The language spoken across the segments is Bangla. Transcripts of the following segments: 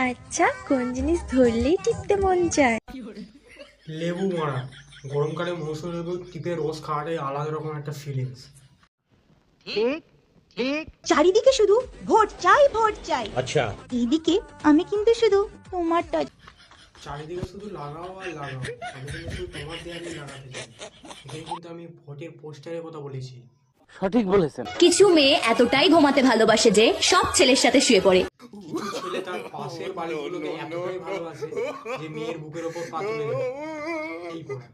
আচ্ছা, কোন জিনিস ধরলেই টিপতে মন চায়? লেবু মারা। গরমকালে মৌসুমী লেবু টিপে রস খাওয়াটা আলাদা রকম একটা ফিলিংস। চারিদিকে শুধু ভোট চাই ভোট চাই। আচ্ছা, এইদিকে আমি কিন্তু শুধু তোমারটা। চারিদিকে শুধু লাগাও আর লাগাও, আমি কিন্তু শুধু তোমার দেয়ালেই লাগাতে চাই। এখানে কিন্তু আমি ভোটের পোস্টারের কথা বলেছি। কিছু মেয়ে এতটাই ঘুমাতে ভালোবাসে যে সব ছেলের সাথে শুয়ে পড়ে। কিছু ছেলে তার পাশের বাড়িগুলোকে এতটাই ভালোবাসে যে মেয়ের বুকের ওপর পা তুলে দেয়। এই পড়া।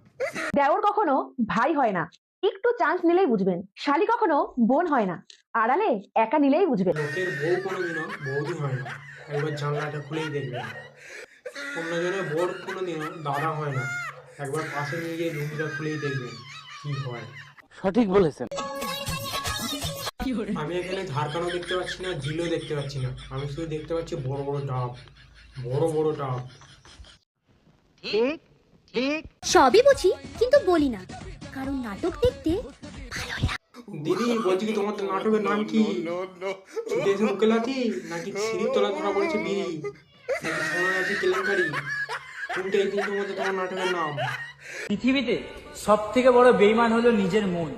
দেওর কখনো ভাই হয় না, একটু চান্স নিলেই বুঝবেন। শালি কখনো বোন হয় না, আড়ালে একা নিলেই বুঝবেন। লোকের বউ কোনোদিনও বৌদি হয় না, একবার জানলাটা খুলেই দেখবেন। অন্যজনের বোর কোনোদিনও দাদা হয় না, একবার পাশে নিয়ে গিয়ে রুমটা খুলেই দেখবেন কি হয়। আমি এখানে ঝাড়খানও দেখতে পাচ্ছি না, ঝিলও দেখতে পাচ্ছি না, আমি শুধু দেখতে পাচ্ছি বড় বড় ডাব, বড় বড় ডাব। সবই বুঝি কিন্তু বলি না, কারণ নাটক দেখতে দিদি বলছি কি, তোমার নাটকের নাম কি? ছুটে এসে মুখে লাথি, নাকি সিঁড়ির তলা ধরা পড়েছে বিড়ি, নাকি সময় আছে কেলেঙ্কারি? কোনটা এই তিনটের মধ্যে তোমার নাটকের নাম? পৃথিবীতে সব থেকে বড় বেইমান হলো নিজের মন।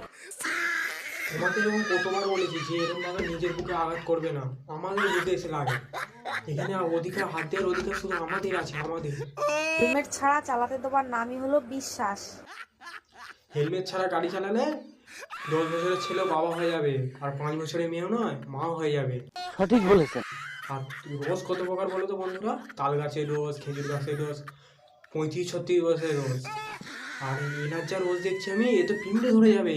তোমাকে যখন কতবার বলেছি যে এরকম ভাবে নিজের বুকে আঘাত করবে না, আমাদের বুকে এসে লাগে। এখানে অধিকার, হাত দেওয়ার অধিকার শুধু আমাদের আছে, আমাদের। হেলমেট ছাড়া চালাতে দেওয়ার নামই হলো বিশ্বাস। হেলমেট ছাড়া গাড়ি চালালে 10 বছরের ছেলে বাবা হয়ে যাবে, আর 5 বছরের মেয়েও নয়, মাও হয়ে যাবে। আর রোজ কত প্রকার বলো তো বন্ধুরা? তাল গাছের রোজ, খেজুর গাছের রোজ, 35-36 বছরের রোজ। আর এনার যা রোজ দেখছি আমি, এ তো পিঁপড়ে ধরে যাবে।